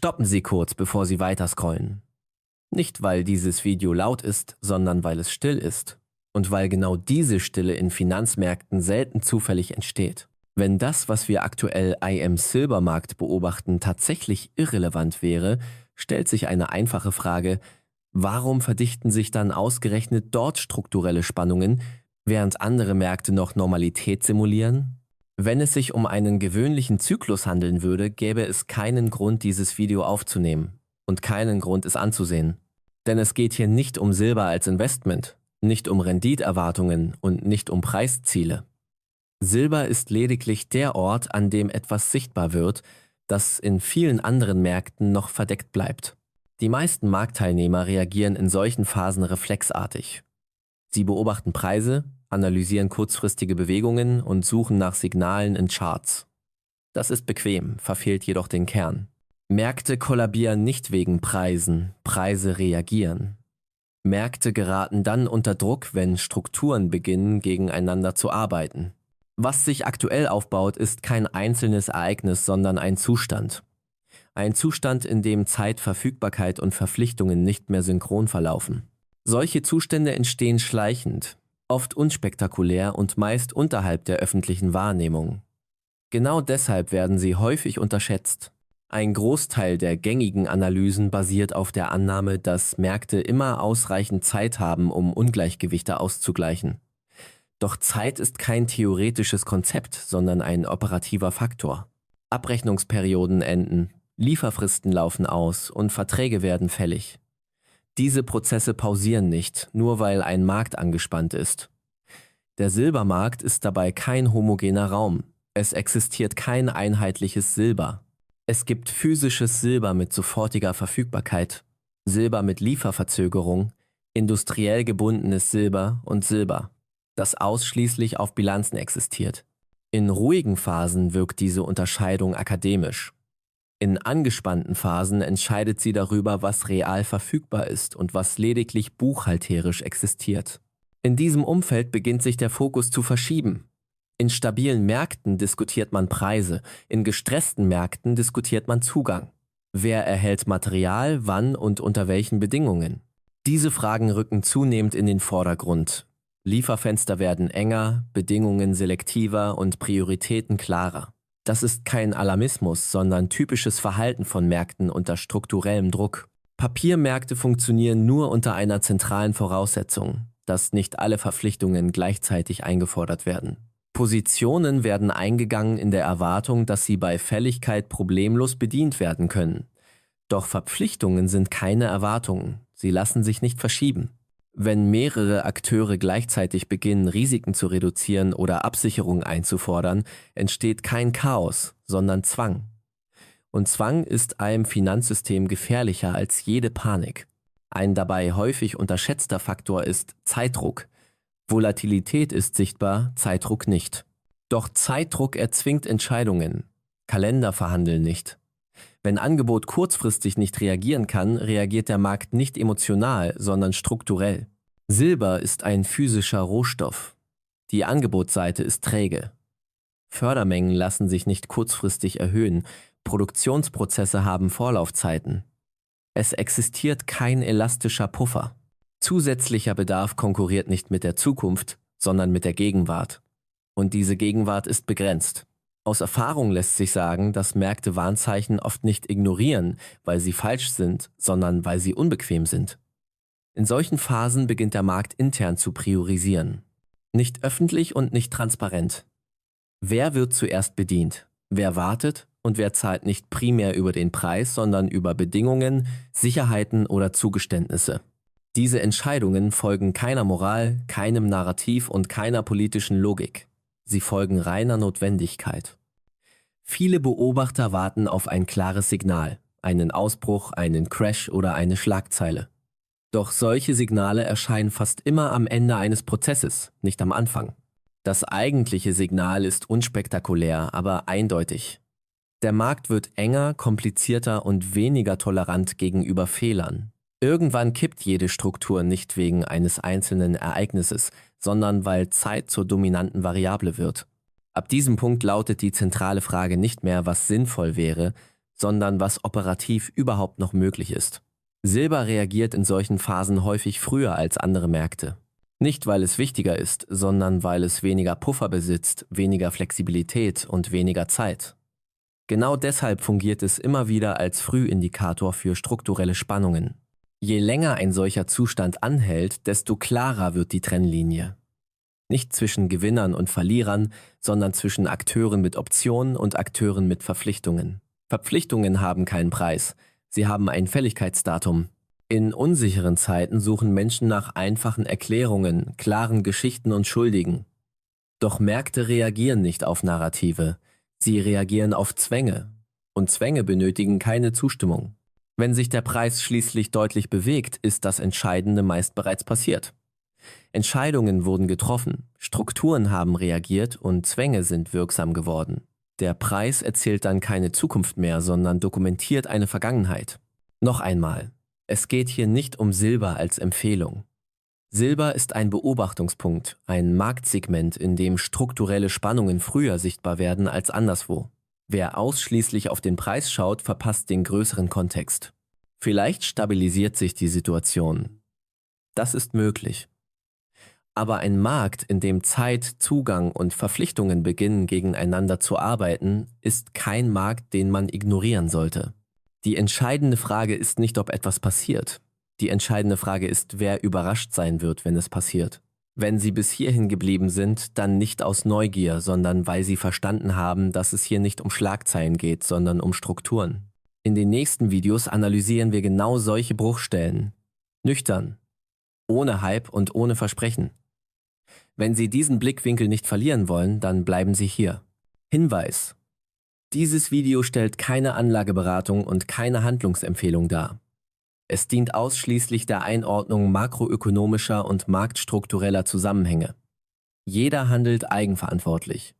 Stoppen Sie kurz, bevor Sie weiter scrollen. Nicht, weil dieses Video laut ist, sondern weil es still ist. Und weil genau diese Stille in Finanzmärkten selten zufällig entsteht. Wenn das, was wir aktuell im Silbermarkt beobachten, tatsächlich irrelevant wäre, stellt sich eine einfache Frage: Warum verdichten sich dann ausgerechnet dort strukturelle Spannungen, während andere Märkte noch Normalität simulieren? Wenn es sich um einen gewöhnlichen Zyklus handeln würde, gäbe es keinen Grund, dieses Video aufzunehmen und keinen Grund, es anzusehen. Denn es geht hier nicht um Silber als Investment, nicht um Renditerwartungen und nicht um Preisziele. Silber ist lediglich der Ort, an dem etwas sichtbar wird, das in vielen anderen Märkten noch verdeckt bleibt. Die meisten Marktteilnehmer reagieren in solchen Phasen reflexartig. Sie beobachten Preise, analysieren kurzfristige Bewegungen und suchen nach Signalen in Charts. Das ist bequem, verfehlt jedoch den Kern. Märkte kollabieren nicht wegen Preisen, Preise reagieren. Märkte geraten dann unter Druck, wenn Strukturen beginnen, gegeneinander zu arbeiten. Was sich aktuell aufbaut, ist kein einzelnes Ereignis, sondern ein Zustand. Ein Zustand, in dem Zeit, Verfügbarkeit und Verpflichtungen nicht mehr synchron verlaufen. Solche Zustände entstehen schleichend, oft unspektakulär und meist unterhalb der öffentlichen Wahrnehmung. Genau deshalb werden sie häufig unterschätzt. Ein Großteil der gängigen Analysen basiert auf der Annahme, dass Märkte immer ausreichend Zeit haben, um Ungleichgewichte auszugleichen. Doch Zeit ist kein theoretisches Konzept, sondern ein operativer Faktor. Abrechnungsperioden enden, Lieferfristen laufen aus und Verträge werden fällig. Diese Prozesse pausieren nicht, nur weil ein Markt angespannt ist. Der Silbermarkt ist dabei kein homogener Raum. Es existiert kein einheitliches Silber. Es gibt physisches Silber mit sofortiger Verfügbarkeit, Silber mit Lieferverzögerung, industriell gebundenes Silber und Silber, das ausschließlich auf Bilanzen existiert. In ruhigen Phasen wirkt diese Unterscheidung akademisch. In angespannten Phasen entscheidet sie darüber, was real verfügbar ist und was lediglich buchhalterisch existiert. In diesem Umfeld beginnt sich der Fokus zu verschieben. In stabilen Märkten diskutiert man Preise, in gestressten Märkten diskutiert man Zugang. Wer erhält Material, wann und unter welchen Bedingungen? Diese Fragen rücken zunehmend in den Vordergrund. Lieferfenster werden enger, Bedingungen selektiver und Prioritäten klarer. Das ist kein Alarmismus, sondern typisches Verhalten von Märkten unter strukturellem Druck. Papiermärkte funktionieren nur unter einer zentralen Voraussetzung, dass nicht alle Verpflichtungen gleichzeitig eingefordert werden. Positionen werden eingegangen in der Erwartung, dass sie bei Fälligkeit problemlos bedient werden können. Doch Verpflichtungen sind keine Erwartungen, sie lassen sich nicht verschieben. Wenn mehrere Akteure gleichzeitig beginnen, Risiken zu reduzieren oder Absicherung einzufordern, entsteht kein Chaos, sondern Zwang. Und Zwang ist einem Finanzsystem gefährlicher als jede Panik. Ein dabei häufig unterschätzter Faktor ist Zeitdruck. Volatilität ist sichtbar, Zeitdruck nicht. Doch Zeitdruck erzwingt Entscheidungen. Kalender verhandeln nicht. Wenn Angebot kurzfristig nicht reagieren kann, reagiert der Markt nicht emotional, sondern strukturell. Silber ist ein physischer Rohstoff. Die Angebotsseite ist träge. Fördermengen lassen sich nicht kurzfristig erhöhen. Produktionsprozesse haben Vorlaufzeiten. Es existiert kein elastischer Puffer. Zusätzlicher Bedarf konkurriert nicht mit der Zukunft, sondern mit der Gegenwart. Und diese Gegenwart ist begrenzt. Aus Erfahrung lässt sich sagen, dass Märkte Warnzeichen oft nicht ignorieren, weil sie falsch sind, sondern weil sie unbequem sind. In solchen Phasen beginnt der Markt intern zu priorisieren. Nicht öffentlich und nicht transparent. Wer wird zuerst bedient? Wer wartet und wer zahlt nicht primär über den Preis, sondern über Bedingungen, Sicherheiten oder Zugeständnisse? Diese Entscheidungen folgen keiner Moral, keinem Narrativ und keiner politischen Logik. Sie folgen reiner Notwendigkeit. Viele Beobachter warten auf ein klares Signal, einen Ausbruch, einen Crash oder eine Schlagzeile. Doch solche Signale erscheinen fast immer am Ende eines Prozesses, nicht am Anfang. Das eigentliche Signal ist unspektakulär, aber eindeutig. Der Markt wird enger, komplizierter und weniger tolerant gegenüber Fehlern. Irgendwann kippt jede Struktur nicht wegen eines einzelnen Ereignisses, sondern weil Zeit zur dominanten Variable wird. Ab diesem Punkt lautet die zentrale Frage nicht mehr, was sinnvoll wäre, sondern was operativ überhaupt noch möglich ist. Silber reagiert in solchen Phasen häufig früher als andere Märkte. Nicht, weil es wichtiger ist, sondern weil es weniger Puffer besitzt, weniger Flexibilität und weniger Zeit. Genau deshalb fungiert es immer wieder als Frühindikator für strukturelle Spannungen. Je länger ein solcher Zustand anhält, desto klarer wird die Trennlinie. Nicht zwischen Gewinnern und Verlierern, sondern zwischen Akteuren mit Optionen und Akteuren mit Verpflichtungen. Verpflichtungen haben keinen Preis, sie haben ein Fälligkeitsdatum. In unsicheren Zeiten suchen Menschen nach einfachen Erklärungen, klaren Geschichten und Schuldigen. Doch Märkte reagieren nicht auf Narrative, sie reagieren auf Zwänge. Und Zwänge benötigen keine Zustimmung. Wenn sich der Preis schließlich deutlich bewegt, ist das Entscheidende meist bereits passiert. Entscheidungen wurden getroffen, Strukturen haben reagiert und Zwänge sind wirksam geworden. Der Preis erzählt dann keine Zukunft mehr, sondern dokumentiert eine Vergangenheit. Noch einmal. Es geht hier nicht um Silber als Empfehlung. Silber ist ein Beobachtungspunkt, ein Marktsegment, in dem strukturelle Spannungen früher sichtbar werden als anderswo. Wer ausschließlich auf den Preis schaut, verpasst den größeren Kontext. Vielleicht stabilisiert sich die Situation. Das ist möglich. Aber ein Markt, in dem Zeit, Zugang und Verpflichtungen beginnen, gegeneinander zu arbeiten, ist kein Markt, den man ignorieren sollte. Die entscheidende Frage ist nicht, ob etwas passiert. Die entscheidende Frage ist, wer überrascht sein wird, wenn es passiert. Wenn Sie bis hierhin geblieben sind, dann nicht aus Neugier, sondern weil Sie verstanden haben, dass es hier nicht um Schlagzeilen geht, sondern um Strukturen. In den nächsten Videos analysieren wir genau solche Bruchstellen. Nüchtern, ohne Hype und ohne Versprechen. Wenn Sie diesen Blickwinkel nicht verlieren wollen, dann bleiben Sie hier. Hinweis: Dieses Video stellt keine Anlageberatung und keine Handlungsempfehlung dar. Es dient ausschließlich der Einordnung makroökonomischer und marktstruktureller Zusammenhänge. Jeder handelt eigenverantwortlich.